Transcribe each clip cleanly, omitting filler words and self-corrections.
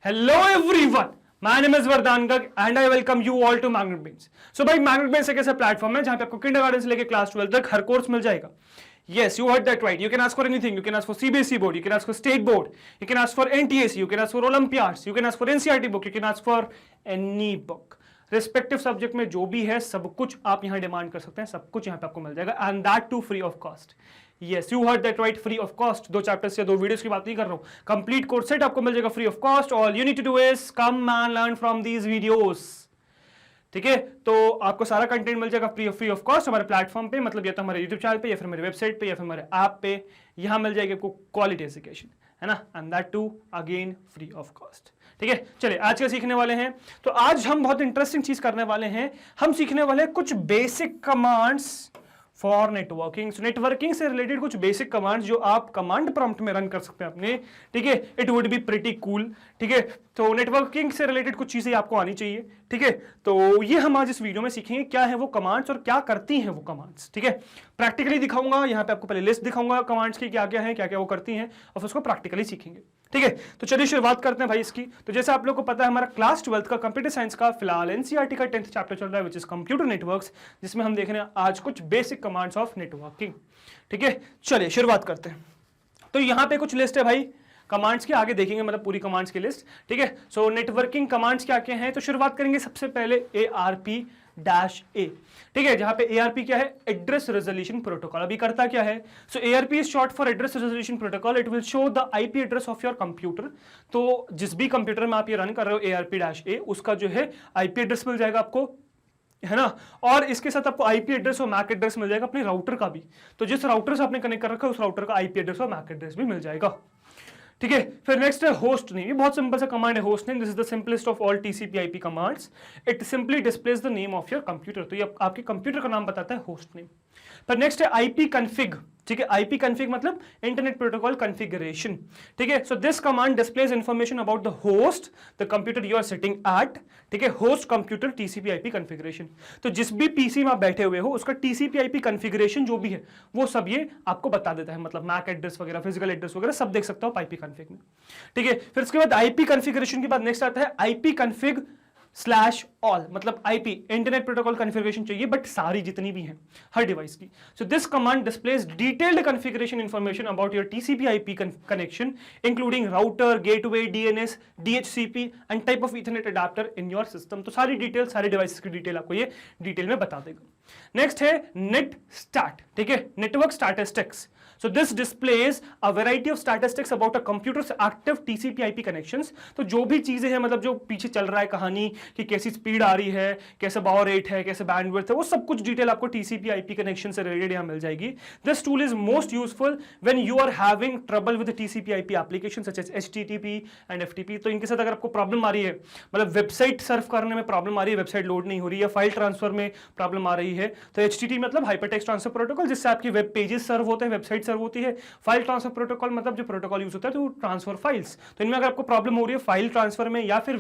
Hello everyone, my name is Vardhan Garg and I welcome you all to MagnetBrains. So भाई MagnetBrains एक ऐसा platform है जहां पे आपको किंडरगार्टन से लेकर क्लास 12 तक हर कोर्स मिल जाएगा. Yes, you heard that right. You can ask for anything. You can ask for CBSE board. You can ask for state board. You can ask for NTSE. You can ask for Olympiads. You can ask for NCERT book. You can ask for any book. Respective subject में जो भी है सब कुछ आप यहाँ demand कर सकते हैं, सब कुछ यहाँ पे आपको मिल जाएगा and that too free of cost. Yes, you heard that right, free of cost. 2 chapters या 2 वीडियोस की बात नहीं कर रहा हूँ. कंप्लीट कोर्स सेट आपको मिल जाएगा free of cost. All you need to do is come and learn from these videos. ठीक है, तो आपको सारा कंटेंट मिल जाएगा फ्री ऑफ कॉस्ट हमारे प्लेटफॉर्म पे, मतलब या तो हमारे यूट्यूब चैनल पे या फिर मेरे वेबसाइट पे या फिर हमारे ऐप पे. यहाँ मिल जाएगी आपको क्वालिटी एजुकेशन, है ना, and that too again free of cost. ठीक है, चलिए आज क्या सीखने वाले हैं. तो आज हम बहुत इंटरेस्टिंग चीज करने वाले हैं. हम सीखने वाले हैं कुछ basic commands for networking. Networking से रिलेटेड कुछ बेसिक कमांड्स जो आप कमांड प्रॉम्प्ट में रन कर सकते हैं अपने. ठीक है, it would be pretty cool. ठीक है, तो नेटवर्किंग से रिलेटेड कुछ चीजें आपको आनी चाहिए. ठीक है, तो ये हम आज इस वीडियो में सीखेंगे क्या है वो कमांड्स और क्या करती हैं वो कमांड्स. ठीक है, प्रैक्टिकली दिखाऊंगा, यहाँ पे आपको पहले लिस्ट दिखाऊंगा कमांड्स की क्या क्या है, क्या क्या वो करती हैं, और फिर उसको प्रैक्टिकली सीखेंगे. ठीक है, तो चलिए शुरुआत करते हैं भाई इसकी. तो जैसे आप लोगों को पता है हमारा क्लास 12 का कंप्यूटर साइंस का फिलहाल एनसीईआरटी का 10th चैप्टर चल रहा है विच इज कंप्यूटर नेटवर्क्स, जिसमें हम देख रहे हैं आज कुछ बेसिक कमांड्स ऑफ नेटवर्किंग. ठीक है, चलिए शुरुआत करते हैं. तो यहाँ पे कुछ लिस्ट है भाई कमांड्स की, आगे देखेंगे मतलब पूरी कमांड्स की लिस्ट. ठीक है, सो नेटवर्किंग कमांड्स क्या क्या हैं. तो शुरुआत करेंगे सबसे पहले ARP-A. ठीक है, जहां पे ARP क्या है, एड्रेस रेजोल्यूशन प्रोटोकॉल. अभी करता क्या है, सो ARP is short for address resolution protocol. It will show the IP address of your computer. तो जिस भी कंप्यूटर में आप ये रन कर रहे हो ARP-A, उसका जो है IP एड्रेस मिल जाएगा आपको, है ना. और इसके साथ आपको IP एड्रेस और मैक एड्रेस मिल जाएगा अपने राउटर का भी. तो जिस राउटर से आपने कनेक्ट कर रखा है उस राउटर का IP एड्रेस और मैक एड्रेस भी मिल जाएगा. ठीक है, फिर नेक्स्ट है होस्ट नेम. ये बहुत सिंपल सा कमांड है host name. This is the simplest of all TCP/IP commands. It simply displays the name of your computer. तो ये आपके कंप्यूटर का नाम बताता है होस्ट नेम. फिर नेक्स्ट है IP config. ठीक है, IP config मतलब इंटरनेट प्रोटोकॉल कॉन्फ़िगरेशन. ठीक है, so this command displays information about the host, the computer you are sitting at. ठीक है, होस्ट कंप्यूटर TCP/IP कॉन्फ़िगरेशन. तो जिस भी पीसी में आप बैठे हुए हो उसका TCP/IP कॉन्फ़िगरेशन जो भी है वो सब ये आपको बता देता है, मतलब मैक एड्रेस वगैरह, फिजिकल एड्रेस वगैरह सब देख सकते हो आप IP config में. ठीक है, फिर उसके बाद IP कॉन्फ़िगरेशन के बाद नेक्स्ट आता है IP config/all, मतलब IP इंटरनेट प्रोटोकॉल कॉन्फ़िगरेशन चाहिए बट सारी जितनी भी हैं हर डिवाइस की. सो this command displace detailed configuration information about your TCP/IP connection including router, gateway, DNS, DHCP and type of Ethernet adapter in your system. तो सारी detail, सारे डिवाइसेस की डिटेल आपको ये डिटेल में बता देगा. नेक्स्ट है नेट स्टैट. ठीक है, network statistics. So this displays a variety of statistics about a computer's active TCP/IP connections. तो जो भी चीजें हैं, मतलब जो पीछे चल रहा है कहानी कि कैसी स्पीड आ रही है, कैसे बाउ रेट है, कैसे बैंडविड्थ है, वो सब कुछ डिटेल आपको TCP/IP कनेक्शन से रिलेटेड यहाँ मिल जाएगी. This tool is most useful when you are having trouble with the TCP/IP applications such as HTTP and FTP. तो इनके साथ अगर आपको प्रॉब्लम आ रही है, मतलब वेबसाइट सर्फ करने में प्रॉब्लम आ रही है, वेबसाइट लोड नहीं हो रही है, फाइल ट्रांसफर में प्रॉब्लम आ रही है, तो HTTP मतलब हाइपरटेक्स्ट ट्रांसफर प्रोटोकॉल, जिससे आपकी वेब पेजेस सर्व होते हैं, वेबसाइट सर्व होती है. फाइल ट्रांसफर प्रोटोकॉल मतलब जो प्रोटोकॉल यूज होता है टू ट्रांसफर फाइल्स. तो इनमें अगर आपको प्रॉब्लम हो रही है फाइल ट्रांसफर में या फिर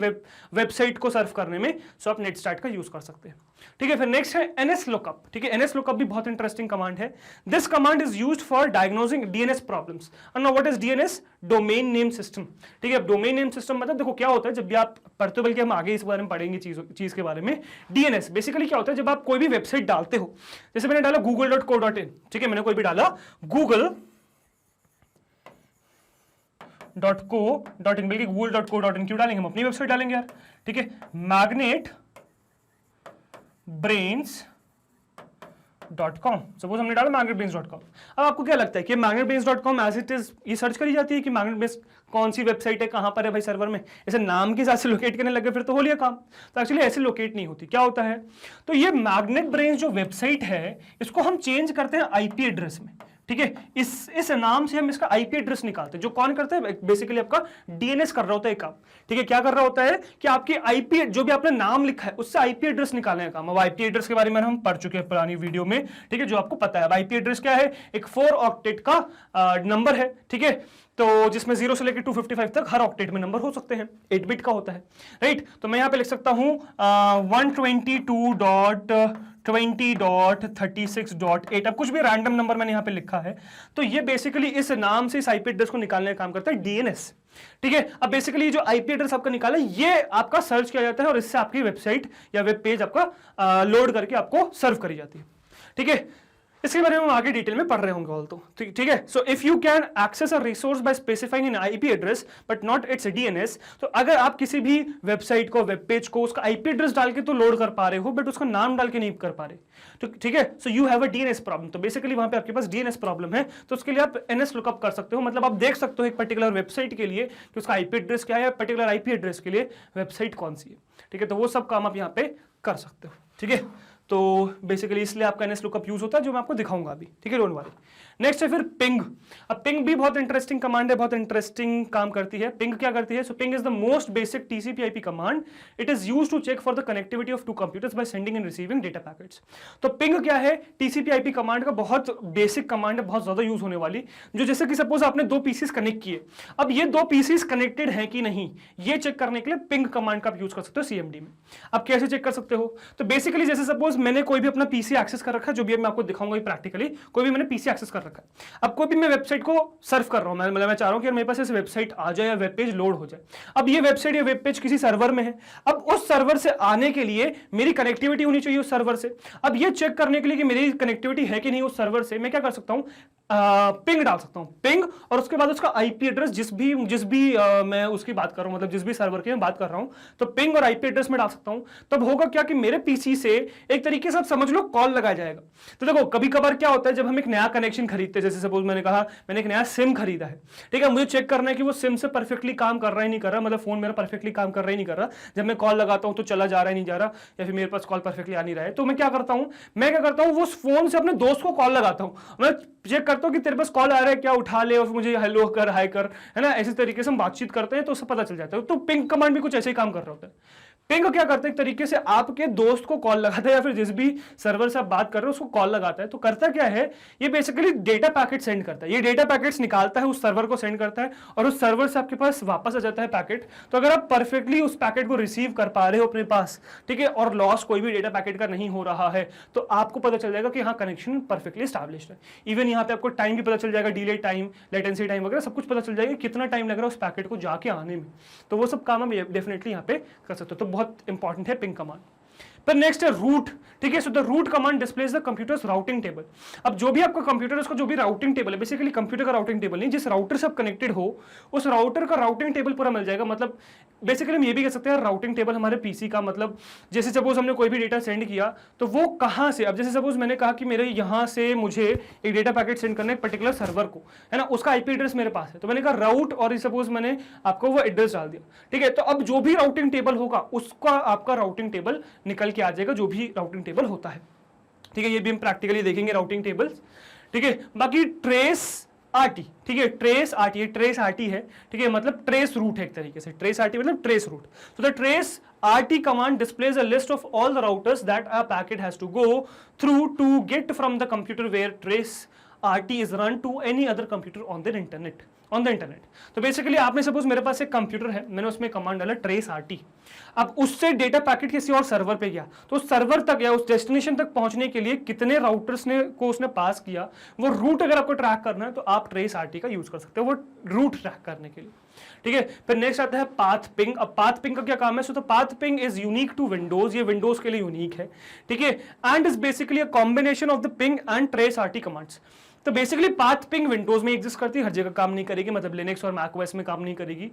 वेबसाइट को सर्व करने में, सो आप नेटस्टैट का यूज कर सकते हैं. ठीक है, फिर नेक्स्ट है NS लुकअप. ठीक है, NS लुकअप भी बहुत इंटरेस्टिंग कमांड है. This command is used for diagnosing DNS problems. Now what is DNS? Domain name system. ठीक है, डोमेन नेम सिस्टम मतलब देखो क्या होता है, जब भी आप पढ़ते हो, बल्कि हम आगे इस बारे में पढ़ेंगे चीज के बारे में. DNS बेसिकली क्या होता है, जब आप कोई भी वेबसाइट डालते हो, जैसे मैंने डाला google.co.in. ठीक है, मैंने कोई भी डाला google.co.in, बल्कि google.co.in क्यों डालेंगे, हम अपनी वेबसाइट डालेंगे यार. ठीक है, magnetbrains.com. सपोज हमने डाला magnetbrains.com. अब आपको क्या लगता है कि magnetbrains.com एज इट इज ये सर्च करी जाती है कि magnetbrains कौन सी वेबसाइट है, कहां पर है भाई सर्वर में, ऐसे नाम के साथ से लोकेट करने लगे फिर तो हो लिया काम. तो एक्चुअली ऐसे लोकेट नहीं होती. क्या होता है, तो ये magnetbrains जो वेबसाइट है इसको हम चेंज करते हैं IP एड्रेस में. ठीक है, इस नाम से हम इसका IP एड्रेस निकालते हैं. जो कौन करता है, बेसिकली आपका DNS कर रहा होता है काम. ठीक है, क्या कर रहा होता है कि आपकी IP जो भी आपने नाम लिखा है उससे IP एड्रेस निकालने का काम. अब IP एड्रेस के बारे में हम पढ़ चुके हैं पुरानी वीडियो में. ठीक है, जो आपको पता है. अब IP एड्रेस क्या है, एक 4 ऑक्टेट का नंबर है. ठीक है, तो जिसमें 0 से लेकर 255 तक हर ऑक्टेट में नंबर हो सकते हैं, 8 बिट का होता है. राइट, तो मैं यहां पे लिख सकता हूं 122.20.36.8. अब कुछ भी रैंडम नंबर मैंने यहां पे लिखा है. तो ये बेसिकली इस नाम से इस IP एड्रेस को निकालने का काम करता है DNS. ठीक है। अब बेसिकली जो आईपी एड्रेस आपका निकाला ये आपका सर्च किया जाता है और इससे आपकी वेबसाइट या वेब पेज आपका लोड करके आपको सर्व करी जाती है। ठीक है, इसके बारे में हम आगे डिटेल में पढ़ रहे होंगे ऑल तो ठीक है। So if you can access a resource by specifying an IP address but not its DNS, तो अगर आप किसी भी वेबसाइट को, वेब पेज को उसका आईपी एड्रेस डाल के तो लोड कर पा रहे हो बट उसका नाम डाल के नहीं कर पा रहे, तो ठीक है, so you have a DNS problem. तो बेसिकली वहां पे आपके पास डीएनएस प्रॉब्लम है, तो उसके लिए आप एनएस लुकअप कर सकते हो। मतलब आप देख सकते हो एक पर्टिकुलर वेबसाइट के लिए कि उसका आईपी एड्रेस क्या है, पर्टिकुलर आईपी एड्रेस के लिए वेबसाइट कौन सी है। ठीक है, तो वो सब काम आप यहाँ पे कर सकते हो। ठीक है, तो बेसिकली इसलिए आपका एनएस लुकअप यूज होता है जो मैं आपको दिखाऊंगा अभी। ठीक है, डोंट वरी। नेक्स्ट है फिर पिंग। अब पिंग भी बहुत इंटरेस्टिंग कमांड है, बहुत इंटरेस्टिंग काम करती है। पिंग क्या करती है? So ping is the most basic TCP IP command. It is used to check for the connectivity of two computers by sending and receiving data packets. तो पिंग क्या है? टीसीपी आईपी कमांड का बहुत basic command है, बहुत ज्यादा use होने वाली, जो जैसे कि सपोज आपने दो पीसीस कनेक्ट किए, अब ये दो पीसीस कनेक्टेड है कि नहीं ये चेक करने के लिए पिंग कमांड का आप यूज कर सकते हो सीएमडी में। अब कैसे चेक कर सकते हो? तो बेसिकली जैसे सपोज मैंने कोई भी अपना पीसी एक्सेस कर रखा है, जो भी मैं आपको दिखाऊंगा प्रैक्टिकली, कोई भी मैंने पीसी एक्सेस कर रखा है। अब कोई भी मैं वेबसाइट को सर्व कर रहा हूं, मतलब मैं चाह रहा हूं कि मेरे पास ऐसे वेबसाइट आ जाए या वेब पेज लोड हो जाए। अब ये वेबसाइट या वेब पेज किसी सर्वर में है, अब उस सर्वर से आने के लिए मेरी कनेक्टिविटी होनी चाहिए उस सर्वर से। अब ये चेक करने के लिए कि मेरी कनेक्टिविटी है कि नहीं उस सर्वर से, मैं क्या कर सकता हूं? पिंग डाल सकता हूं, पिंग, और उसके बाद उसका आईपी एड्रेस जिस भी मैं उसकी बात कर रहा हूं, मतलब जिस भी सर्वर की मैं बात कर रहा हूं, तो पिंग और आईपी एड्रेस में डाल सकता हूं। तब होगा क्या कि मेरे पीसी से एक तरीके से आप समझ लो कॉल लगाया जाएगा। तो देखो कभी कभार क्या होता है जब हम एक नया कनेक्शन खरीदते हैं, जैसे सपोज मैंने कहा मैंने एक नया सिम खरीदा है, ठीक है, मुझे चेक करना है कि वो सिम से परफेक्टली काम कर रहा है नहीं कर रहा, मतलब फोन मेरा परफेक्टली काम कर रहा है नहीं कर रहा। जब मैं कॉल लगाता हूं तो चला जा रहा है नहीं जा रहा, या फिर मेरे पास कॉल परफेक्टली आ नहीं रहा है, तो मैं क्या करता हूं वो फोन से अपने दोस्त को कॉल लगाता हूं, मैं चेक करता हूं कि तेरे पास कॉल आ रहा है क्या, उठा ले और मुझे हेलो कर, हाय कर, है ना, ऐसे तरीके से हम बातचीत करते हैं तो उससे पता चल जाता है। तो पिंग कमांड भी कुछ ऐसे ही काम कर रहा होता है। पिंग क्या करता है? एक तरीके से आपके दोस्त को कॉल लगाता है या फिर जिस भी सर्वर से आप बात कर रहे हो उसको कॉल लगाता है। तो करता क्या है, ये बेसिकली डेटा पैकेट सेंड करता है, ये डेटा पैकेट्स निकालता है, उस सर्वर को सेंड करता है और उस सर्वर से आपके पास वापस आ जाता है पैकेट। तो अगर आप परफेक्टली उस पैकेट को रिसीव कर पा रहे हो अपने पास, ठीक है, और लॉस कोई भी डेटा पैकेट का नहीं हो रहा है, तो आपको पता चल जाएगा कि हाँ कनेक्शन परफेक्टली एस्टैब्लिश्ड है। इवन यहाँ पे आपको टाइम भी पता चल जाएगा, डिले टाइम, लेटेंसी टाइम वगैरह सब कुछ पता चल जाएगा, कितना टाइम लग रहा है उस पैकेट को जाके आने में। तो वो सब काम हम डेफिनेटली यहाँ पे कर सकते हो। तो बहुत इंपॉर्टेंट है पिंग कमांड। पर नेक्स्ट है रूट। ठीक है, so the route command displays the computer's routing table. अब जो भी आपका कंप्यूटर है उसका जो भी राउटिंग टेबल है, बेसिकली कंप्यूटर का राउटिंग टेबल नहीं, जिस राउटर से आप कनेक्टेड हो उस राउटर का राउटिंग टेबल पूरा मिल जाएगा। मतलब बेसिकली हम ये भी कह सकते हैं राउटिंग टेबल हमारे पीसी का, मतलब जैसे सपोज हमने कोई भी डेटा सेंड किया तो वो कहां से, अब जैसे सपोज मैंने कहा कि मेरे यहां से मुझे एक डेटा पैकेट सेंड करना है पर्टिकुलर सर्वर को, है ना, उसका आईपी एड्रेस मेरे पास है, तो मैंने कहा राउट और सपोज मैंने आपको वो एड्रेस डाल दिया। ठीक है, तो अब जो भी राउटिंग टेबल होगा उसका आपका राउटिंग टेबल निकल के आ जाएगा, जो भी राउटिंग टेबल होता है। ठीक है, ये भी हम प्रैक्टिकली देखेंगे राउटिंग टेबल्स। ठीक है, बाकी ट्रेस आरटी, ठीक है, ट्रेस आरटी, ये ट्रेस आरटी है, ठीक है, मतलब ट्रेस रूट है एक तरीके से, ट्रेस आरटी मतलब trace route. So the trace RT command displays a list of all the routers that a packet has to go through to get from the computer where trace RT is run to any other computer on the internet. तो basically आपने suppose मेरे पास एक computer है, मैंने उसमें command डाला trace RT, अब उससे डेटा पैकेट किसी और सर्वर पे गया, तो उस सर्वर तक या उस डेस्टिनेशन तक पहुंचने के लिए कितने राउटर्स ने को उसने पास किया, वो रूट अगर आपको ट्रैक करना है तो आप ट्रेस आरटी का यूज कर सकते हो वो रूट ट्रैक करने के लिए। ठीक है, फिर नेक्स्ट आता है पाथ पिंग। अब पाथ पिंग का क्या काम है? सो तो path ping is unique to Windows, ये विंडोज के लिए यूनिक है। ठीक है, and is basically a combination of the ping and trace RT commands. तो बेसिकली पाथ पिंग विंडोज में एग्जिस्ट करती है, हर जगह काम नहीं करेगी, मतलब लिनक्स और मैकओएस में काम नहीं करेगी।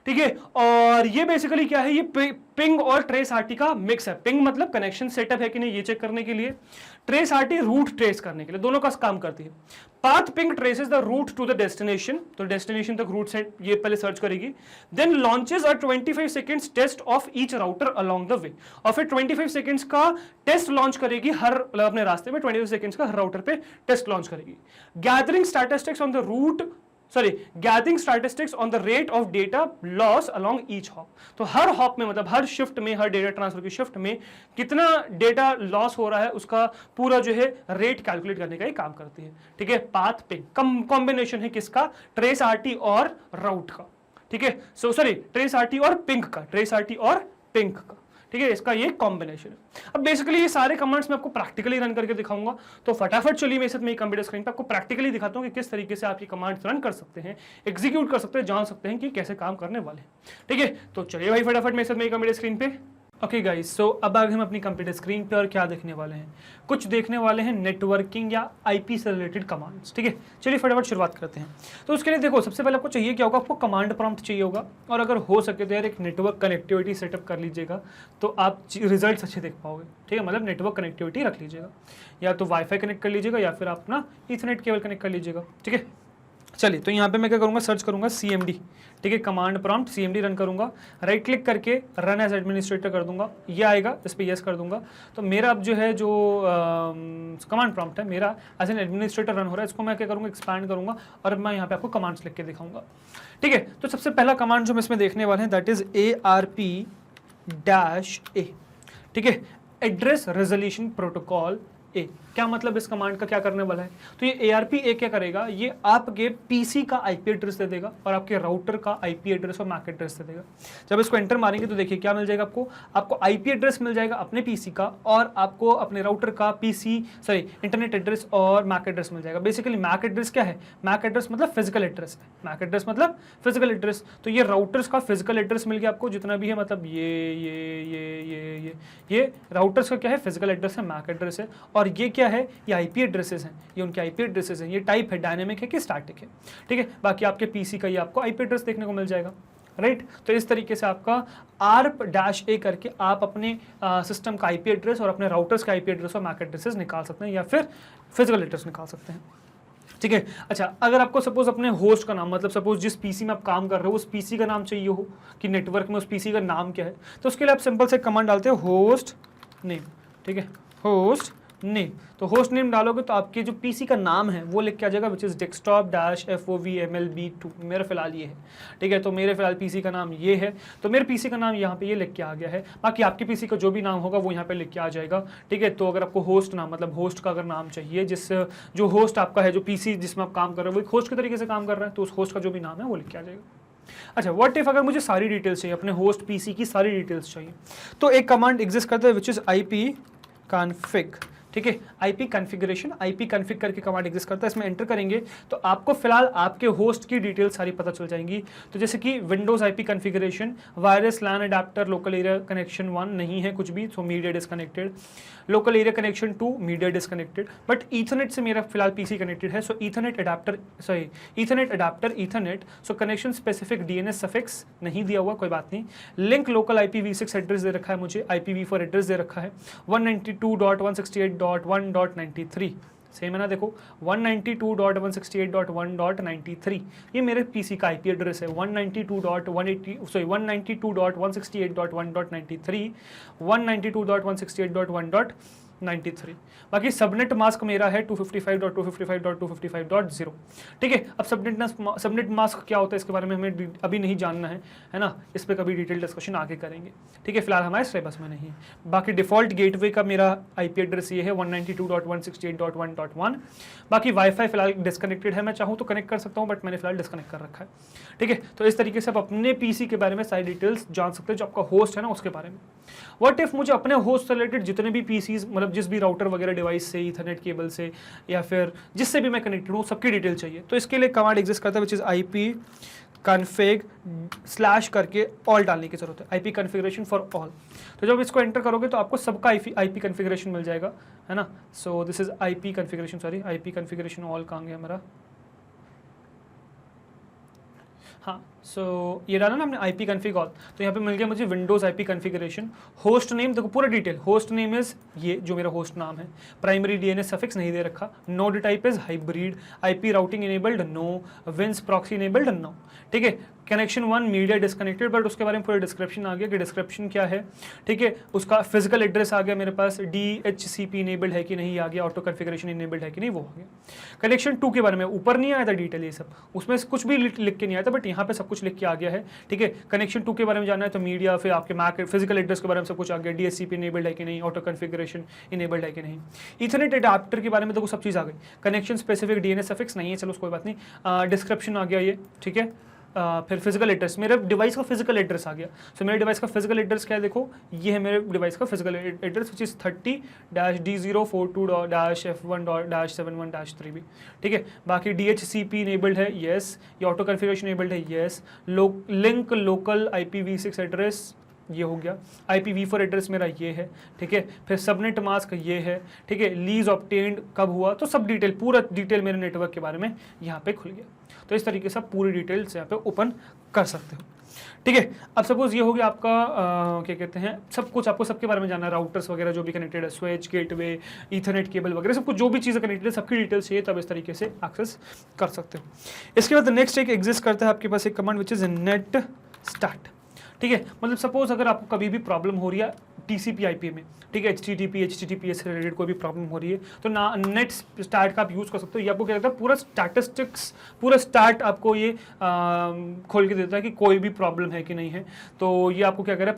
ठीक है, और ये बेसिकली क्या है, ये पिंग और ट्रेस आरटी का मिक्स है। पिंग मतलब कनेक्शन सेटअप है कि नहीं ये चेक करने के लिए, ट्रेस आरटी रूट ट्रेस करने के लिए, दोनों का काम करती है। Path ping traces the route to the destination, तो डेस्टिनेशन तक रूट सेट ये पहले सर्च करेगी, then launches a 25 seconds test of each router along the way, और फिर 25 सेकंड्स का टेस्ट लॉन्च करेगी हर, मतलब अपने रास्ते में 25 सेकंड्स का हर राउटर पे टेस्ट लॉन्च करेगी। Gathering statistics on the route, gathering statistics on the rate of data loss along each hop, तो हर हॉप में मतलब हर शिफ्ट में, हर डेटा ट्रांसफर की शिफ्ट में कितना डेटा लॉस हो रहा है उसका पूरा जो है रेट कैलकुलेट करने का ही काम करती है। ठीक है, पाथ पिंग कॉम्बिनेशन है किसका? ट्रेस आरटी और राउट का। ठीक है, ट्रेस आरटी और पिंग का, ट्रेस आरटी और पिंग का। ठीक है, इसका ये कॉम्बिनेशन है। अब बेसिकली ये सारे कमांड्स मैं आपको प्रैक्टिकली रन करके दिखाऊंगा, तो फटाफट चलिए मेरे साथ मेरी कंप्यूटर स्क्रीन पर आपको प्रैक्टिकली दिखाता हूँ कि किस तरीके से आप ये कमांड्स रन कर सकते हैं, एग्जीक्यूट कर सकते हैं, जान सकते हैं कि कैसे काम करने वाले हैं। ठीक है, तो चलिए भाई फटाफट मेरे साथ मेरी कंप्यूटर स्क्रीन पे। ओके गाइस, सो अब आगे हम अपनी कंप्यूटर स्क्रीन पे और क्या देखने वाले हैं, कुछ देखने वाले हैं नेटवर्किंग या आईपी से रिलेटेड कमांड्स। ठीक है, चलिए फटाफट शुरुआत करते हैं। तो उसके लिए देखो, सबसे पहले आपको चाहिए क्या होगा, आपको कमांड प्रॉम्प्ट चाहिए होगा, और अगर हो सके तो यार एक नेटवर्क कनेक्टिविटी सेटअप कर लीजिएगा, तो आप रिजल्ट्स अच्छे देख पाओगे। ठीक है, मतलब नेटवर्क कनेक्टिविटी रख लीजिएगा, या तो वाईफाई कनेक्ट कर लीजिएगा या फिर आप अपना ईथरनेट केबल कनेक्ट कर लीजिएगा। ठीक है, चलिए तो यहाँ पे मैं क्या करूँगा, सर्च करूँगा CMD। ठीक है, कमांड प्रॉम्प्ट CMD रन करूँगा, राइट क्लिक करके रन एज एडमिनिस्ट्रेटर कर दूंगा, ये आएगा, इस पर यस कर दूंगा। तो मेरा अब जो है जो कमांड प्रॉम्प्ट है मेरा एज एन एडमिनिस्ट्रेटर रन हो रहा है, इसको मैं क्या करूँगा, एक्सपैंड करूँगा और मैं यहाँ पे आपको कमांड्स लिख के दिखाऊंगा। ठीक है, तो सबसे पहला कमांड जो हम इसमें देखने वाले हैं दैट इज ARP-A। ठीक है, एड्रेस रेजोल्यूशन प्रोटोकॉल ए। क्या मतलब इस कमांड का, क्या करने वाला है, तो ये ARP-A क्या करेगा, ये आपके पीसी का आईपी एड्रेस दे देगा और आपके राउटर का आईपी एड्रेस और मैक एड्रेस दे देगा। जब इसको एंटर मारेंगे तो देखिए क्या मिल जाएगा आपको आईपी एड्रेस मिल जाएगा अपने पीसी का, और आपको अपने राउटर का इंटरनेट एड्रेस और मैक एड्रेस मिल जाएगा। बेसिकली मैक एड्रेस क्या है, मैक एड्रेस मतलब फिजिकल एड्रेस है, मैक एड्रेस मतलब फिजिकल एड्रेस। तो ये राउटर्स का फिजिकल एड्रेस मिल गया आपको, जितना भी है, मतलब ये राउटर्स का क्या है, फिजिकल एड्रेस है, मैक एड्रेस है, और ये क्या है, ये आईपी एड्रेसेस हैं, ये उनके आईपी एड्रेसेस हैं। ये टाइप है डायनेमिक है कि स्टैटिक है। ठीक है, बाकी आपके पीसी का ये आपको आईपी एड्रेस देखने को मिल जाएगा, राइट। तो इस तरीके से आपका ARP-A करके आप अपने सिस्टम का आईपी एड्रेस और अपने राउटर्स का आईपी एड्रेस और मैक एड्रेसेस निकाल सकते हैं, या फिर फिजिकल एड्रेस निकाल सकते हैं। ठीक है, अच्छा, अगर आपको सपोज अपने होस्ट का नाम, मतलब सपोज जिस पीसी में आप काम कर रहे हो उस पीसी का नाम चाहिए हो कि नेटवर्क में उस पीसी का नाम क्या है, तो उसके लिए आप सिंपल से कमांड डालते हो होस्ट नेम। ठीक है, होस्ट नेम, तो होस्ट नेम डालोगे तो आपके जो पीसी का नाम है वो लिख के आ जाएगा, विच इज desktop-FOVMLB2। मेरा फिलहाल ये है। ठीक है, तो मेरे फिलहाल पीसी का नाम ये है, तो मेरे पीसी का नाम यहाँ पे ये लिख के आ गया है। बाकी आपके पीसी का जो भी नाम होगा वो यहाँ पे लिख के आ जाएगा। ठीक है, तो अगर आपको होस्ट नाम, मतलब होस्ट का अगर नाम चाहिए, जो होस्ट आपका है, जो पीसी जिसमें आप काम कर रहे हो वो एक होस्ट के तरीके से काम कर रहा है, तो उस होस्ट का जो भी नाम है वो लिख के आ जाएगा। अच्छा, व्हाट इफ अगर मुझे सारी डिटेल्स चाहिए, अपने होस्ट पीसी की सारी डिटेल्स चाहिए, तो एक कमांड एग्जिस्ट करता है विच इज IP-config। ठीक है, आईपी कॉन्फ़िगरेशन, आईपी कॉन्फ़िग करके कमांड एग्जिस्ट करता है। इसमें एंटर करेंगे तो आपको फिलहाल आपके होस्ट की डिटेल सारी पता चल जाएंगी। तो जैसे कि Windows IP configuration, wireless LAN adapter, local area connection 1 नहीं है कुछ भी, so media disconnected, local area connection 2 media disconnected, but Ethernet से मेरा फिलहाल पीसी कनेक्टेड है, so Ethernet adapter, Ethernet, so connection specific DNS suffix नहीं दिया हुआ, कोई बात नहीं। लिंक लोकल IPv6 एड्रेस दे रखा है मुझे, IPv4 एड्रेस दे रखा है 192.168.1.93, सेम है ना, देखो 192.168.1.93 ये मेरे पीसी का आईपी एड्रेस है। 192.168.1.93, 192.168.1.93। बाकी सबनेट मास्क मेरा है 255.255.255.0। ठीक है, अब सबनेट मास्क क्या होता है इसके बारे में हमें अभी नहीं जानना है ना, इस पर कभी डिटेल डिस्कशन आगे करेंगे। ठीक है, फिलहाल हमारे सिलेबस में नहीं है। बाकी डिफॉल्ट गेटवे का मेरा आईपी एड्रेस ये है 192.168.1.1। बाकी वाईफाई फिलहाल डिस्कनेक्टेड है, मैं चाहूँ तो कनेक्ट कर सकता हूँ, बट मैंने फिलहाल डिस्कनेक्ट कर रखा है। ठीक है, तो इस तरीके से आप अपने पीसी के बारे में सारी डिटेल्स जान सकते हैं, जो आपका होस्ट है ना उसके बारे में। व्हाट इफ मुझे अपने होस्ट से रिलेटेड जितने भी पीसीज, मतलब जिस भी राउटर वगैरह डिवाइस से, ईथरनेट केबल से, या फिर जिससे भी मैं कनेक्टेड हूँ, सबकी डिटेल चाहिए, तो इसके लिए कमांड एग्जिस्ट करता है विच इज IP-config/ करके ऑल डालने की जरूरत है, IP कॉन्फ़िगरेशन फॉर ऑल। तो जब इसको एंटर करोगे तो आपको सबका IP कॉन्फ़िगरेशन मिल जाएगा, है ना। So this is IP configuration all कहाँ गया मेरा, हाँ, सो ये डाला ना हमने IP config all, तो यहाँ पे मिल गया मुझे Windows IP configuration. Host name देखो पूरा डिटेल, होस्ट नेम इज ये जो मेरा होस्ट नाम है, प्राइमरी DNS सफिक्स नहीं दे रखा, node type is hybrid, IP routing enabled no, विंस प्रॉक्सी इनेबल्ड नो। ठीक है, कनेक्शन 1 मीडिया डिस्कनेक्टेड, बट उसके बारे में पूरा डिस्क्रिप्शन आ गया कि डिस्क्रिप्शन क्या है। ठीक है, उसका फिजिकल एड्रेस आ गया मेरे पास, DHCP इनेबल्ड है कि नहीं आ गया, ऑटो कॉन्फ़िगरेशन इनेबल्ड है कि नहीं वो आ गया। कनेक्शन 2 के बारे में ऊपर नहीं आया था डिटेल, ये सब उसमें कुछ भी लिख के नहीं आया था, बट यहाँ पे सब कुछ लिख के आ गया है। ठीक है, कनेक्शन 2 के बारे में जानना है तो मीडिया, फिर आपके मैक फिजिकल एड्रेस के बारे में सब कुछ आ गया, DHCP इनेबल्ड है कि नहीं, ऑटो कॉन्फ़िगरेशन इनेबल्ड है कि नहीं। ईथरनेट अडेप्टर के बारे में देखो सब चीज़ आ गई, कनेक्शन स्पेसिफिक DNS सफिक्स नहीं है, चलो कोई बात नहीं, डिस्क्रिप्शन आ गया ये। ठीक है, फिर फिजिकल एड्रेस, मेरे डिवाइस का फिजिकल एड्रेस आ गया। सो मेरे डिवाइस का फिजिकल एड्रेस क्या है, देखो ये है मेरे डिवाइस का physical address which is 30-D042-F1-71-3 भी, ठीक है। बाकी DHCP इनेबल्ड है, येस। ये ऑटो कॉन्फ़िगरेशन इनेबल्ड है, yes. Link local IPv6 address ये हो गया। IPv4 एड्रेस मेरा ये है, ठीक है। फिर सबनेट मास्क ये है, ठीक है। लीज ऑब्टेन्ड कब हुआ, तो सब डिटेल, पूरा डिटेल मेरे नेटवर्क के बारे में यहाँ पे खुल गया। तो इस तरीके से आप पूरी डिटेल्स यहाँ पे ओपन कर सकते हो, ठीक है। अब सपोज ये हो गया आपका क्या कहते हैं, सब कुछ आपको सबके बारे में जानना है, राउटर्स वगैरह जो भी कनेक्टेड है, स्विच, गेटवे, ईथरनेट केबल वगैरह सब कुछ जो भी चीज़ें कनेक्टेड है सबकी डिटेल्स चाहिए, तब इस तरीके से एक्सेस कर सकते हो। इसके बाद नेक्स्ट एक एग्जिस्ट करता है आपके पास एक command which is net start, ठीक है। मतलब सपोज अगर आपको कभी भी प्रॉब्लम हो रही है TCP/IP में, ठीक है, HTTPS से रिलेटेड कोई भी प्रॉब्लम हो रही है तो ना नेट स्टार्ट का आप यूज़ कर सकते हो। ये आपको क्या कहता है, पूरा स्टैटिस्टिक्स, पूरा स्टार्ट आपको ये खोल के देता है कि कोई भी प्रॉब्लम है कि नहीं है। तो ये आपको क्या कर रहा है,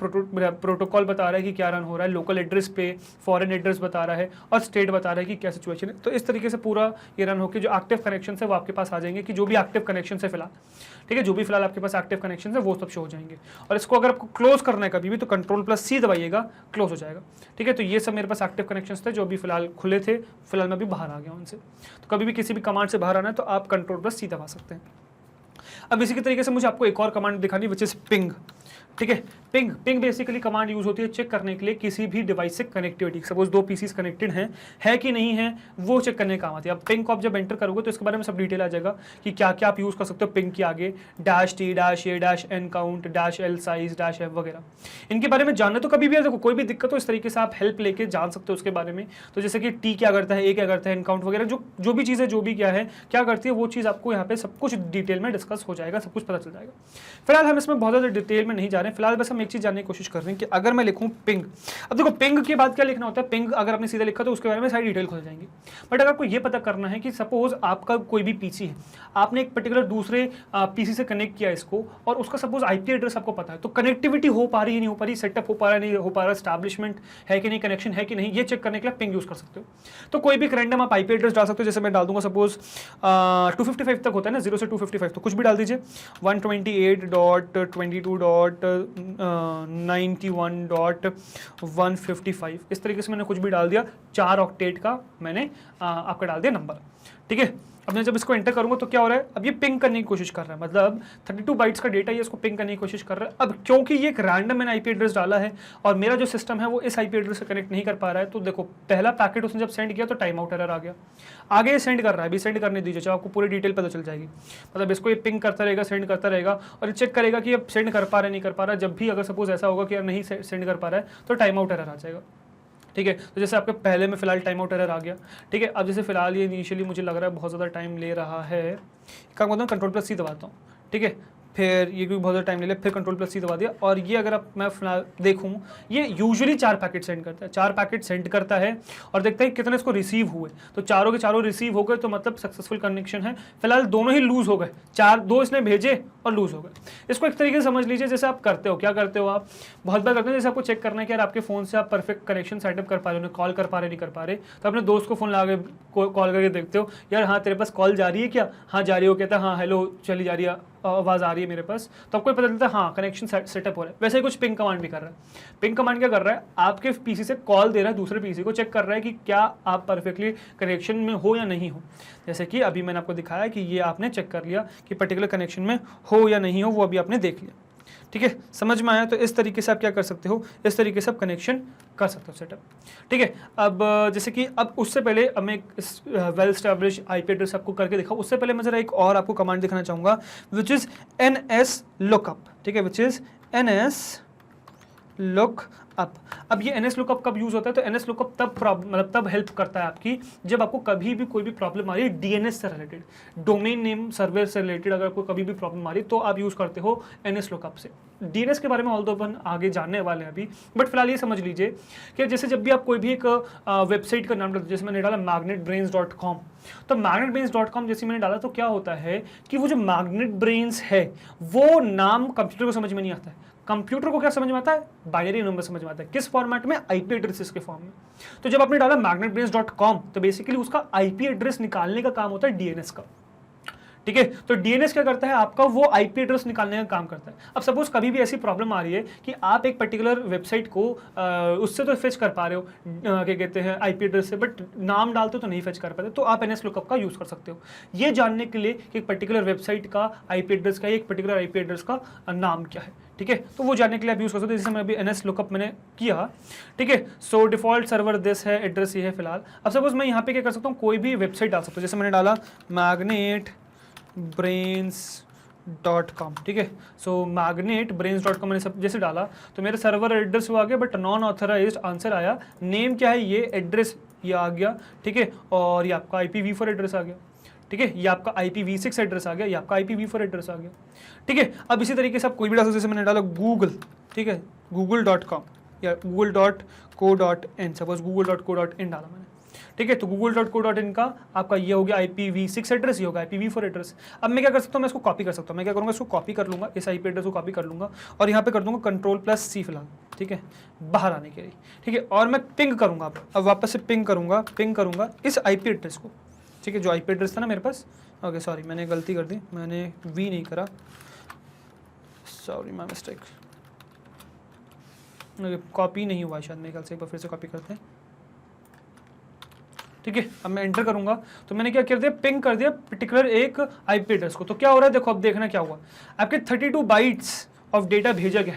प्रोटोकॉल बता रहा है कि क्या रन हो रहा है, लोकल एड्रेस पे, फॉरेन एड्रेस बता रहा है और स्टेट बता रहा है कि क्या सिचुएशन है। तो इस तरीके से पूरा ये रन होकर जो एक्टिव कनेक्शन है वो आपके पास आ जाएंगे, कि जो भी एक्टिव कनेक्शन है फिलहाल, ठीक है, जो भी फिलहाल आपके पास एक्टिव कनेक्शन है वो सब शो हो जाएंगे। और इसको अगर आपको क्लोज करना है कभी भी तो Ctrl+C दबाइएगा, क्लोज हो जाएगा, ठीक है। तो ये सब मेरे पास एक्टिव कनेक्शंस थे जो भी फिलहाल खुले थे, फिलहाल मैं भी बाहर आ गया उनसे। तो कभी भी किसी भी कमांड से बाहर आना है तो आप Ctrl+C दबा सकते हैं। अब इसी के तरीके से मुझे आपको एक और कमांड दिखानी विच इज पिंग, ठीक है। पिंग बेसिकली कमांड यूज होती है चेक करने के लिए किसी भी डिवाइस से कनेक्टिविटी, सपोज 2 PCs कनेक्टेड हैं, है कि नहीं है, वो चेक करने का काम आती है। अब पिंग को आप जब एंटर करोगे तो इसके बारे में सब डिटेल आ जाएगा कि क्या क्या आप यूज कर सकते हो पिंग के आगे, -T-A-N count, -L size, -F वगैरह। इनके बारे में जानना तो कभी भी देखो कोई भी दिक्कत हो इस तरीके से आप हेल्प लेके जान सकते हो उसके बारे में। तो जैसे कि T क्या करता है, A क्या करता है, N काउंट वगैरह जो भी चीज़ें जो भी क्या है क्या करती है वो चीज़ आपको यहाँ पे सब कुछ डिटेल में डिस्कस हो जाएगा, सब कुछ पता चल जाएगा। फिलहाल हम इसमें बहुत ज़्यादा डिटेल में नहीं जा रहे हैं, फिलहाल बस हम एक चीज़ जानने की कोशिश कर रहे हैं कि अगर मैं लिखूं पिंग, अब देखो पिंग के बाद क्या लिखना होता है, पिंग अगर आपने सीधा लिखा तो उसके बारे में सारी डिटेल खुल जाएंगी। बट अगर आपको ये पता करना है कि सपोज आपका कोई भी पीसी है, आपने एक पर्टिकुलर दूसरे पीसी से कनेक्ट किया इसको और उसका सपोज IP एड्रेस आपको पता है, तो कनेक्टिविटी हो पा रही है नहीं हो पा रही, सेटअप हो पा रहा है नहीं हो पा रहा, एस्टैब्लिशमेंट है कि नहीं, कनेक्शन है कि नहीं, ये चेक करने के लिए पिंग यूज कर सकते हो। तो कोई भी रैंडम आप IP एड्रेस डाल सकते हो, जैसे मैं डाल दूंगा सपोज 255 तक होता है ना, 0 से 255, तो कुछ भी डाल दीजिए 128.22.91.155 इस तरीके से मैंने कुछ भी डाल दिया, 4 ऑक्टेट का मैंने आपका डाल दिया नंबर, ठीक है। अब मैं जब इसको एंटर करूंगा तो क्या हो रहा है, अब ये पिंग करने की कोशिश कर रहा है, मतलब 32 बाइट्स का डेटा ये इसको पिंग करने की कोशिश कर रहा है। अब क्योंकि ये एक रैंडम मैंने IP एड्रेस डाला है और मेरा जो सिस्टम है वो इस IP एड्रेस से कनेक्ट नहीं कर पा रहा है, तो देखो पहला पैकेट उसने जब सेंड किया तो टाइम आउट एरर आ गया। आगे ये सेंड कर रहा है, अभी सेंड करने दीजिए, आपको पूरी डिटेल पता चल जाएगी। मतलब इसको ये पिंग करता रहेगा, सेंड करता रहेगा और चेक करेगा कि अब सेंड कर पा रहा है नहीं कर पा रहा है। जब भी अगर सपोज ऐसा होगा कि यार नहीं सेंड कर पा रहा है तो टाइम आउट एरर आ जाएगा, ठीक है। तो जैसे आपके पहले में फिलहाल टाइम आउट एरर आ गया, ठीक है। अब जैसे फिलहाल ये इनिशियली मुझे लग रहा है बहुत ज़्यादा टाइम ले रहा है, क्या कहता हूँ Ctrl+C दबाता हूँ, ठीक है। फिर ये भी बहुत ज़्यादा टाइम ले लिया, फिर Ctrl+C दबा दिया और ये अगर आप मैं फिलहाल देखूँ ये यूजुअली 4 पैकेट सेंड करता है, 4 पैकेट सेंड करता है और देखता है कितने इसको रिसीव हुए, तो चारों के चारों रिसीव हो गए तो मतलब सक्सेसफुल कनेक्शन है। फिलहाल दोनों ही लूज हो गए, 2 इसने भेजे और लूज हो गए। इसको एक तरीके से समझ लीजिए जैसे आप करते हो, क्या करते हो आप बहुत बार करते हो, जैसे आपको चेक करना है कि यार आपके फ़ोन से आप परफेक्ट कनेक्शन सेटअप कर पा रहे हो, कॉल कर पा रहे नहीं कर पा रहे, तो अपने दोस्त को फ़ोन लगा के कॉल करके देखते हो, यार हाँ तेरे पास कॉल जा रही है क्या, हाँ जा रही हो, कहता है हाँ हेलो चली जा रही है, आवाज़ आ रही है मेरे पास, तो आपको पता चलता है हाँ कनेक्शन सेटअप हो रहा है। वैसे ही कुछ पिंग कमांड भी कर रहा है। पिंग कमांड क्या कर रहा है, आपके पीसी से कॉल दे रहा है दूसरे पीसी को, चेक कर रहा है कि क्या आप परफेक्टली कनेक्शन में हो या नहीं हो। जैसे कि अभी मैंने आपको दिखाया कि ये आपने चेक कर लिया कि पर्टिकुलर कनेक्शन में हो या नहीं हो, वो अभी आपने देख लिया, ठीक है, समझ में आया। तो इस तरीके से आप क्या कर सकते हो, इस तरीके से आप कनेक्शन कर सकते हो सेटअप, ठीक है। अब जैसे कि अब उससे पहले अब मैं वेल स्टैब्लिश IP एड्रेस आपको करके दिखाऊँ, उससे पहले मैं जरा एक और आपको कमांड दिखाना चाहूँगा विच इज़ NS लुकअप, ठीक है, विच इज़ NS लुकअप। अब ये NS लुकअप कब यूज़ होता है, तो NS लुकअप तब हेल्प करता है आपकी जब आपको कभी भी कोई भी प्रॉब्लम आ रही है DNS से रिलेटेड, डोमेन नेम सर्वर से रिलेटेड, अगर आपको कभी भी प्रॉब्लम आ रही है तो आप यूज़ करते हो NS लुकअप से। DNS के बारे में ऑल्दो अपन आगे जानने वाले हैं अभी, बट फिलहाल ये समझ लीजिए कि जैसे जब भी आप कोई भी एक वेबसाइट का नाम डालते, जैसे मैंने डाला magnetbrains.com, तो magnetbrains.com जैसे मैंने डाला तो क्या होता है कि वो जो MagnetBrains है वो नाम कंप्यूटर को समझ में नहीं आता है। कंप्यूटर को क्या समझ में आता है, बाइनरी नंबर समझ में आता है, किस फॉर्मेट में, IP एड्रेसेस के फॉर्म में। तो जब आपने डाला magnetbrains.com तो बेसिकली उसका IP एड्रेस निकालने का काम होता है DNS का, ठीक है। तो डीएनएस क्या करता है, आपका वो आईपी एड्रेस निकालने का काम करता है। अब सपोज कभी भी ऐसी प्रॉब्लम आ रही है कि आप एक पर्टिकुलर वेबसाइट को उससे तो फेच कर पा रहे हो, क्या कहते हैं, आईपी एड्रेस से, बट नाम डालते तो नहीं फेच कर पाते, तो आप एनएस लुकअप का यूज कर सकते हो ये जानने के लिए कि एक पर्टिकुलर वेबसाइट का आईपी एड्रेस का, एक पर्टिकुलर आईपी एड्रेस का नाम क्या है, ठीक है। तो वो जानने के लिए आप यूज कर सकते हो, जैसे मैं अभी एनएस लुकअप मैंने किया, ठीक है। सो डिफॉल्ट सर्वर दिस है, एड्रेस ये है फिलहाल। अब सपोज मैं यहाँ पे क्या कर सकता हूँ, कोई भी वेबसाइट डाल सकता हूँ, जैसे मैंने डाला magnetbrains.com, ठीक है। सो magnetbrains.com मैंने सब जैसे डाला तो मेरा सर्वर एड्रेस वो आ गया, बट नॉन ऑथराइज्ड आंसर आया। नेम क्या है, ये एड्रेस ये आ गया, ठीक है। और ये आपका IPv4 एड्रेस आ गया, ठीक है। ये आपका IPv6 एड्रेस आ गया, ये आपका IPv4 एड्रेस आ गया, ठीक है। अब इसी तरीके से आप कोई भी डाल सकते, जैसे मैंने डाला गूगल, ठीक है, google.com या google.co.in, सपोज google.co.in डाला मैंने, ठीक है। तो google.co.in का आपका ये हो गया IPv6 एड्रेस, ये होगा IPv4 एड्रेस। अब मैं क्या कर सकता हूँ, मैं इसको कॉपी कर सकता हूँ। मैं क्या करूँगा, इसको कॉपी कर लूँगा, इस IP एड्रेस को कॉपी कर लूँगा और यहाँ पे कर दूँगा Ctrl+C फिलहाल, ठीक है, बाहर आने के लिए, ठीक है। और मैं पिंग करूँगा, अब वापस से पिंग करूँगा इस IP एड्रेस को, ठीक है, जो IP एड्रेस था ना मेरे पास। ओके सॉरी, मैंने गलती कर दी, मैंने V नहीं करा, सॉरी माय मिस्टेक। कॉपी नहीं हुआ शायद मेरे ख्याल से, एक बार फिर से कॉपी करते हैं, ठीक है। अब मैं एंटर करूंगा तो मैंने क्या कर दिया, पिंग कर दिया पर्टिकुलर एक IP एड्रेस को। तो क्या हो रहा है, देखो अब देखना क्या हुआ, आपके 32 बाइट्स ऑफ डेटा भेजा गया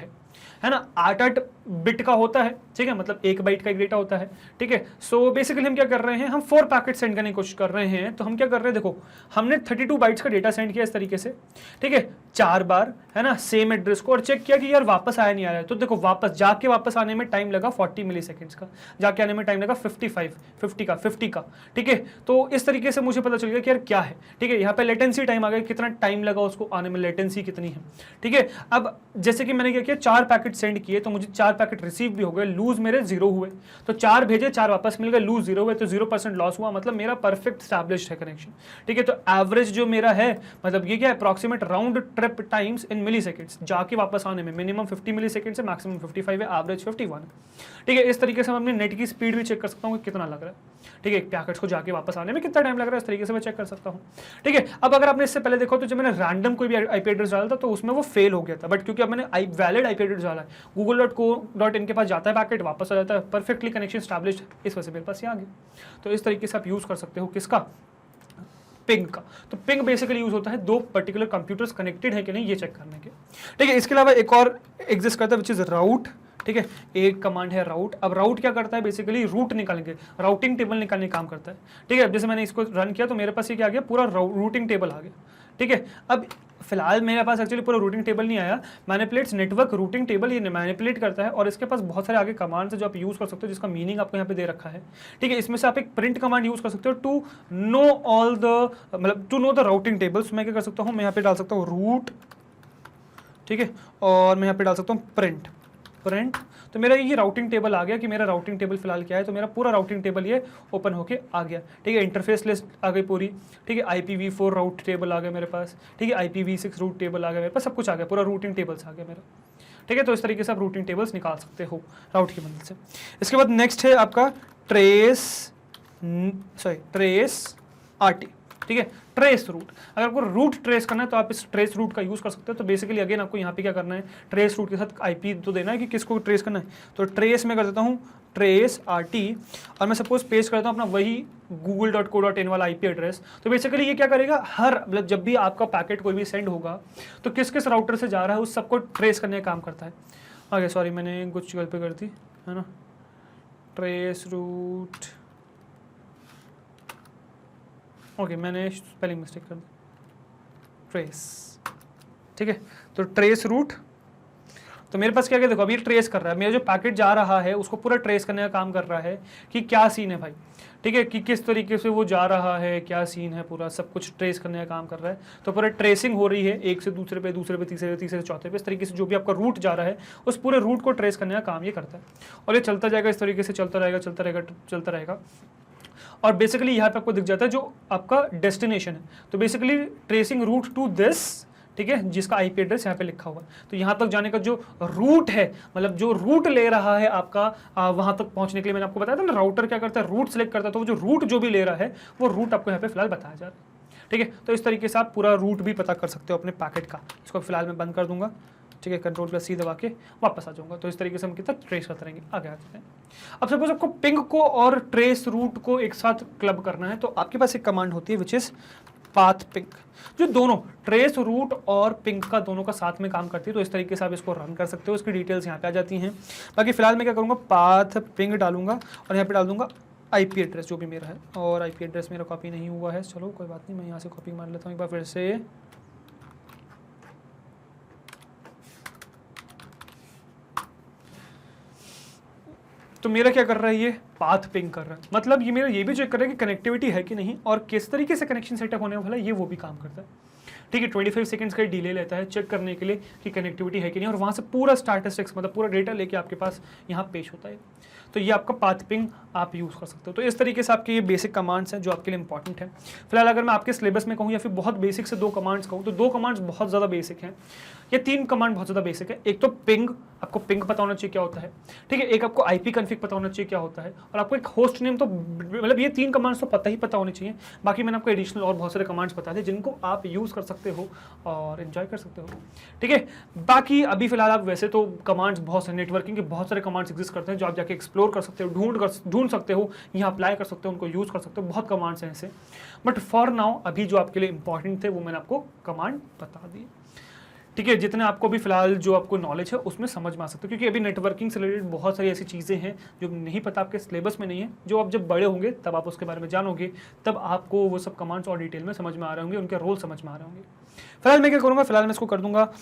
है ना, 8 बिट का होता है, ठीक है, मतलब 1 बाइट का एक डेटा होता है, ठीक है। सो बेसिकली हम क्या कर रहे हैं, हम 4 पैकेट सेंड करने की कोशिश कर रहे हैं। तो हम क्या कर रहे हैं, देखो हमने 32 बाइट्स का डेटा सेंड किया इस तरीके से, ठीक है, 4 बार, है ना, सेम एड्रेस को, और चेक किया कि यार वापस आया नहीं आ रहा है। तो देखो वापस आने में टाइम लगा 40 मिली सेकेंड्स का, जाके आने में टाइम लगा 50 का, ठीक है। तो इस तरीके से मुझे पता चल गया कि यार क्या है, ठीक है। यहाँ पे लेटेंसी टाइम आ गया, कितना टाइम लगा उसको आने में, लेटेंसी कितनी है, ठीक है। अब जैसे कि मैंने क्या किया, 4 पैकेट सेंड किए तो मुझे 4 पैकेट रिसीव भी हो गए, लूज मेरे 0 हुए, तो 4 भेजे 4 वापस मिल गए, लूज 0 हुए, तो 0% लॉस हुआ, मतलब मेरा परफेक्ट एस्टैब्लिश्ड है कनेक्शन, ठीक है। तो एवरेज जो मेरा है, मतलब ये क्या, approximate round trip times in milliseconds, जाके वापस आने में मिनिमम 50 मिली सेकेंड से मैक्सिमम 55 है, एवरेज 51 है, ठीक है। इस तरीके से मैं अपने नेट की स्पीड भी चेक कर सकता हूँ कि कितना लग रहा है, ठीक है, पैकेट्स को जाके वापस आने में कितना टाइम लग रहा है, इस तरीके से मैं चेक कर सकता हूँ, ठीक है। अब अगर आपने इससे पहले देखो तो जब मैंने रैंडम कोई भी IP एड्रेस डाला था तो उसमें वो फेल हो गया था, बट क्योंकि अब मैंने वैलिड IP एड्रेस डाला है, google.co.in के पास जाता है पैकेट, वापस आ जाता है, परफेक्टली कनेक्शन एस्टैब्लिश्ड, इस वजह से मेरे पास ये आ गया। तो इस तरीके से आप यूज कर सकते हो किसका, पिंग का। तो पिंग बेसिकली यूज होता है 2 पर्टिकुलर कंप्यूटर्स कनेक्टेड है कि नहीं ये चेक करने के, ठीक है। इसके अलावा एक और एग्जिस्ट करता है विच इज राउट, ठीक है, एक कमांड है राउट। अब राउट क्या करता है, बेसिकली रूट निकालेंगे, राउटिंग टेबल निकालने का काम करता है, ठीक है। अब जैसे मैंने इसको रन किया तो मेरे पास ये क्या आ गया, पूरा रूटिंग टेबल आ गया, ठीक है। अब फिलहाल मेरे पास एक्चुअली पूरा रूटिंग टेबल नहीं आया, मैनिपुलेट्स नेटवर्क रूटिंग टेबल ये मैनिपुलेट करता है, और इसके पास बहुत सारे आगे कमांड्स है जो आप यूज कर सकते हो, जिसका मीनिंग आपको यहाँ पे दे रखा है, ठीक है। इसमें से आप एक प्रिंट कमांड यूज कर सकते हो टू नो ऑल द, मतलब to know the routing tables. मैं क्या कर सकता हूँ, मैं यहाँ पे डाल सकता हूँ रूट, ठीक है, और मैं यहाँ पे डाल सकता हूँ प्रिंट, तो मेरा ये राउटिंग टेबल आ गया कि मेरा राउटिंग टेबल फिलहाल क्या है, तो मेरा पूरा राउटिंग टेबल ये ओपन होके आ गया, ठीक है। इंटरफेस लिस्ट आ गई पूरी, ठीक है, IPv4 राउट टेबल आ गया मेरे पास, ठीक है, IPv6 रूट टेबल आ गया मेरे पास, सब कुछ आ गया, पूरा रूटिंग टेबल्स आ गया मेरा, ठीक है। तो इस तरीके से आप रूटिंग टेबल्स निकाल सकते हो राउट की मदद से। इसके बाद नेक्स्ट है आपका ट्रेस RT, ठीक है, ट्रेस रूट। अगर आपको रूट ट्रेस करना है तो आप इस ट्रेस रूट का यूज कर सकते हो। तो बेसिकली अगेन आपको यहाँ पे क्या करना है, ट्रेस रूट के साथ IP तो देना है कि किसको ट्रेस करना है। तो ट्रेस में कर देता हूँ ट्रेस RT, और मैं सपोज पेस्ट करता हूँ अपना वही google.co.in वाला IP एड्रेस। तो बेसिकली ये क्या करेगा, हर मतलब जब भी आपका पैकेट कोई भी सेंड होगा तो किस किस राउटर से जा रहा है उस सबको ट्रेस करने का काम करता है। आगे सॉरी मैंने कुछ गलती कर दी है ना, ट्रेस रूट, ओके मैंने स्पेलिंग मिस्टेक कर दी, ट्रेस, ठीक है। तो ट्रेस रूट, तो मेरे पास क्या क्या देखो अभी ट्रेस कर रहा है, मेरा जो पैकेट जा रहा है उसको पूरा ट्रेस करने का काम कर रहा है कि क्या सीन है भाई, ठीक है, कि किस तरीके से वो जा रहा है, क्या सीन है, पूरा सब कुछ ट्रेस करने का काम कर रहा है। तो पूरा ट्रेसिंग हो रही है एक से दूसरे पे, दूसरे पे तीसरे, तीसरे से चौथे पे, इस तरीके से जो भी आपका रूट जा रहा है उस पूरे रूट को ट्रेस करने का काम ये करता है। और ये चलता जाएगा इस तरीके से, चलता रहेगा। और बेसिकली यहाँ पे आपको दिख जाता है जो आपका डेस्टिनेशन है। तो basically tracing route to this, ठीक है, जिसका IP एड्रेस यहाँ पे लिखा हुआ है। तो यहाँ तक जाने का जो रूट है, मतलब जो रूट ले रहा है आपका वहाँ तक पहुँचने के लिए मैंने आपको बताया था ना, राउटर क्या करता है, रूट सेलेक्ट करता है। तो जो रूट जो भी ले रहा है वो रूट आपको यहाँ पे फिलहाल बताया जा रहा है, ठीक है। तो इस तरीके से आप पूरा रूट भी पता कर सकते हो अपने पैकेट का। इसको फिलहाल मैं बंद कर दूंगा, ठीक है, Ctrl+C दबा के वापस आ जाऊंगा। तो इस तरीके से हम कितना ट्रेस करते रहेंगे, आगे आते हैं। अब सपोज आपको पिंग को और ट्रेस रूट को एक साथ क्लब करना है, तो आपके पास एक कमांड होती है विच इज पाथ पिंग, जो दोनों ट्रेस रूट और पिंग का दोनों का साथ में काम करती है। तो इस तरीके से आप इसको रन कर सकते हो, इसकी डिटेल्स यहाँ पे आ जाती हैं। बाकी फिलहाल मैं क्या करूँगा, पाथ पिंग डालूंगा और यहाँ पे डाल दूंगा IP एड्रेस जो भी मेरा है, और IP एड्रेस मेरा कॉपी नहीं हुआ है, चलो कोई बात नहीं, मैं यहाँ से कॉपी मार लेता हूँ एक बार फिर से। तो मेरा क्या कर रहा है, ये पाथ पिंग कर रहा है, मतलब ये मेरा ये भी चेक कर रहा है कि कनेक्टिविटी है कि नहीं और किस तरीके से कनेक्शन सेटअप होने वाला है, ये वो भी काम करता है। ठीक है, 25 सेकंड्स का डिले लेता है चेक करने के लिए कि कनेक्टिविटी है कि नहीं, और वहाँ से पूरा स्टैटिस्टिक्स मतलब पूरा डेटा लेके आपके पास यहाँ पेश होता है। तो ये आपका पाथ पिंग आप यूज़ कर सकते हो। तो इस तरीके से आपके ये बेसिक कमांड्स हैं जो आपके लिए इंपॉर्टेंट है। फिलहाल अगर मैं आपके सिलेबस में कहूँ या फिर बहुत बेसिक से 2 कमांड्स कहूँ, तो 2 कमांड्स बहुत ज़्यादा बेसिक हैं, या 3 कमांड बहुत ज़्यादा बेसिक है। एक तो पिंग, आपको पिंग पता होना चाहिए क्या होता है, ठीक है। एक आपको IP कॉन्फ़िग पता होना चाहिए क्या होता है, और आपको एक होस्ट नेम, तो मतलब ये 3 कमांड्स तो पता होने चाहिए। बाकी मैंने आपको एडिशनल और बहुत सारे कमांड्स बता दिए जिनको आप यूज़ कर सकते हो और एंजॉय कर सकते हो, ठीक है। बाकी अभी फिलहाल आप वैसे तो कमांड्स बहुत सारे, नेटवर्किंग के बहुत सारे कमांड्स एग्जिस्ट करते हैं जो आप जाके एक्सप्लोर कर सकते हो, ढूंढ सकते हो, यहाँ अप्लाई कर सकते हो, उनको यूज़ कर सकते हो, बहुत कमांड्स हैं ऐसे। बट फॉर नाउ अभी जो आपके लिए इंपॉर्टेंट थे वो मैंने आपको कमांड बता दी, ठीक है। जितने आपको भी फिलहाल जो आपको नॉलेज है उसमें समझ में आ सकते हो, क्योंकि अभी नेटवर्किंग से रिलेटेड बहुत सारी ऐसी चीज़ें हैं जो नहीं पता, आपके सिलेबस में नहीं है, जो आप जब बड़े होंगे तब आप उसके बारे में जानोगे, तब आपको वो सब कमांड्स और डिटेल में समझ में आ रहे होंगे, उनके रोल समझ में आ रहे होंगे। फिलहाल मैं क्या करूँगा, फिलहाल मैं इसको कर दूंगा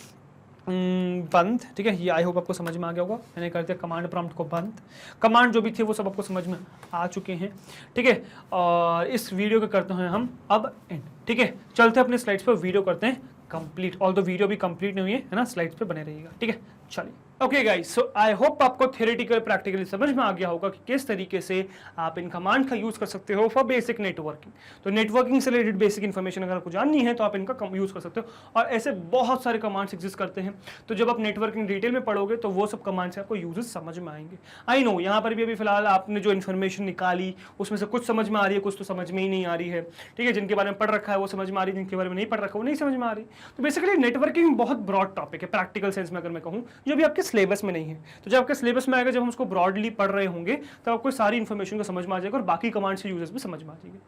बंद, ठीक है। ये आई होप आपको समझ में आ गया होगा। मैंने कर दिया कमांड प्रॉम्प्ट को बंद, कमांड जो भी थे वो सब आपको समझ में आ चुके हैं, ठीक है। और इस वीडियो को करते हैं हम अब एंड, ठीक है। चलते हैं अपने स्लाइड्स पर, वीडियो करते हैं कंप्लीट, ऑल द वीडियो भी कंप्लीट नहीं हुई है ना, स्लाइड्स पे बने रहिएगा, ठीक है। चलिए, okay guys, so I hope आपको थ्योरेटिकल प्रैक्टिकली समझ में आ गया होगा कि किस तरीके से आप इन कमांड का यूज कर सकते हो फॉर बेसिक नेटवर्किंग। तो नेटवर्किंग से रिलेटेड बेसिक इन्फॉर्मेशन अगर आपको जाननी है तो आप इनका यूज कर सकते हो, और ऐसे बहुत सारे कमांड्स एग्जिस्ट करते हैं। तो जब आप नेटवर्किंग डिटेल में पढ़ोगे तो वो सब कमांड्स आपको यूजेस समझ में आएंगे। आई नो यहाँ पर भी अभी फिलहाल आपने जो इन्फॉर्मेशन निकाली उसमें से कुछ समझ में आ रही है, कुछ तो समझ में ही नहीं आ रही है, ठीक है। जिनके बारे में पढ़ रखा है वो समझ में आ रही है, जिनके बारे में नहीं पढ़ रखा वो नहीं समझ में आ रही। तो बेसिकली नेटवर्किंग बहुत ब्रॉड टॉपिक है प्रैक्टिकल सेंस में, अगर मैं कहूँ, जो भी आपके सिलेबस में नहीं है। तो जब आपके सिलेबस में आएगा, जब हम उसको ब्रॉडली पढ़ रहे होंगे, तब आपको सारी इन्फॉर्मेशन को समझ में आ जाएगा और बाकी कमांड्स के यूजेस भी समझ में आ जाएंगे,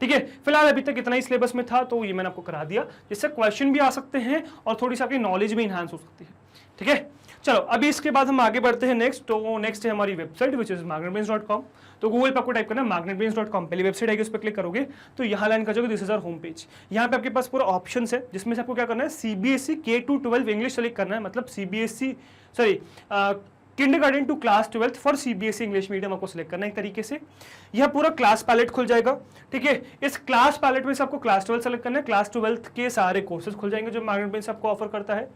ठीक है। फिलहाल अभी तक इतना ही सिलेबस में था, तो ये मैंने आपको करा दिया, जिससे क्वेश्चन भी आ सकते हैं और थोड़ी सी आपकी नॉलेज भी इंहांस हो सकती है, ठीक है। चलो अभी इसके बाद हम आगे बढ़ते हैं नेक्स्ट। तो नेक्स्ट है हमारी वेबसाइट विच इज magnetbeans.com। तो गूगल पे आपको टाइप करना है magnetbeans.com, पहली वेबसाइट आएगी, उस पर क्लिक करोगे तो यहाँ लाइन कर जाओगे, this is our home page. यहाँ पे आपके पास पूरा ऑप्शंस है, जिसमें से आपको क्या करना है, CBSE K-12 इंग्लिश सेलेक्ट करना है, मतलब CBSE sorry kindergarten to class 12 for CBSE English medium आपको सिलेक्ट करना है एक तरीके से। यह पूरा क्लास पैलेट खुल जाएगा, ठीक है। इस क्लास पैलेट में से आपको क्लास 12 सेलेक्ट करना है, क्लास 12 के सारे कोर्सेज खुल जाएंगे जो मैग्नेटबेंस आपको ऑफर करता है।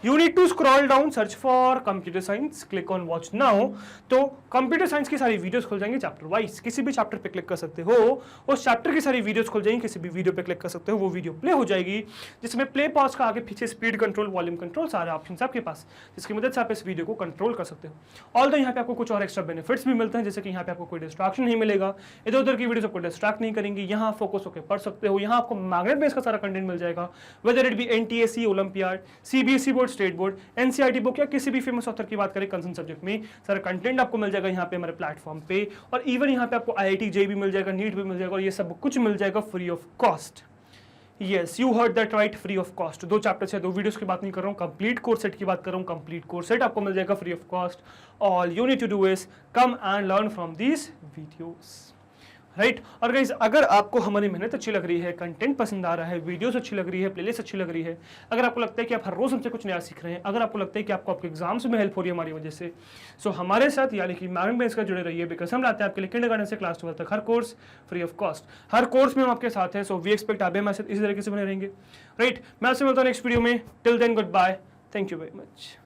You need to scroll down, search for computer science, click on watch now. तो कंप्यूटर साइंस की सारी वीडियोस खुल जाएंगे चैप्टर वाइज, किसी भी चैप्टर पे क्लिक कर सकते हो, उस चैप्टर की सारी वीडियोस खुल जाएंगी, किसी भी वीडियो पे क्लिक कर सकते हो, वो वीडियो प्ले हो जाएगी, जिसमें प्ले पॉज का आगे पीछे स्पीड कंट्रोल, वॉल्यूम कंट्रोल, सारे ऑप्शन आपके पास, जिसकी मदद से आप इस वीडियो को कंट्रोल कर सकते हो। ऑल द यहाँ पे आपको कुछ और एक्स्ट्रा बेनिफिट्स भी मिलते हैं, जैसे कि यहाँ पे आपको कोई डिस्ट्रैक्शन नहीं मिलेगा, इधर उधर की वीडियोस आपको डिस्ट्रैक्ट नहीं करेंगी, यहाँ फोकस होकर पढ़ सकते हो। यहाँ आपको मैग्नेटबेंस का सारा कंटेंट मिल जाएगा, whether it be NTSE, olympiad, CBSE board, state board, NCERT book या किसी भी फेमस ऑथर की बात करें कंसर्न सब्जेक्ट में, सारा कंटेंट आपको मिल जाएगा यहाँ पे हमारे प्लेटफॉर्म पे। और इवन यहाँ पे आपको IIT JEE भी मिल जाएगा, नीट भी मिल जाएगा, और ये सब कुछ मिल जाएगा free of cost. Yes, you heard that right, free of cost. 2 chapters है, 2 वीडियोस की बात नहीं कर रहा हूँ, कंप्लीट कोर्स सेट की बात कर रहा हूँ। कंप्लीट कोर्स सेट आपको मिल जाएगा free of cost. All you need to do is come and learn from these videos, right. और गाइस, अगर आपको हमारी मेहनत अच्छी लग रही है, कंटेंट पसंद आ रहा है, वीडियोस अच्छी लग रही है, प्लेलिस्ट अच्छी लग रही है, अगर आपको लगता है कि आप हर रोज हमसे कुछ नया सीख रहे हैं, अगर आपको लगता है कि आपको आपके एग्जाम्स में हेल्प हो रही है हमारी वजह से, सो हमारे साथ यानी कि मैग्नेटबेंस का जुड़े रहिए, बिकॉज हम लाते हैं आपके लिए किंडरगार्टन से क्लास 12 तक हर कोर्स फ्री ऑफ कॉस्ट। हर कोर्स में हम आपके साथ हैं, सो वी एक्सपेक्ट आप हमारे साथ इसी तरीके से बने रहेंगे, राइट। मैं आपसे मिलता हूँ नेक्स्ट वीडियो में। Till then goodbye, thank you very much.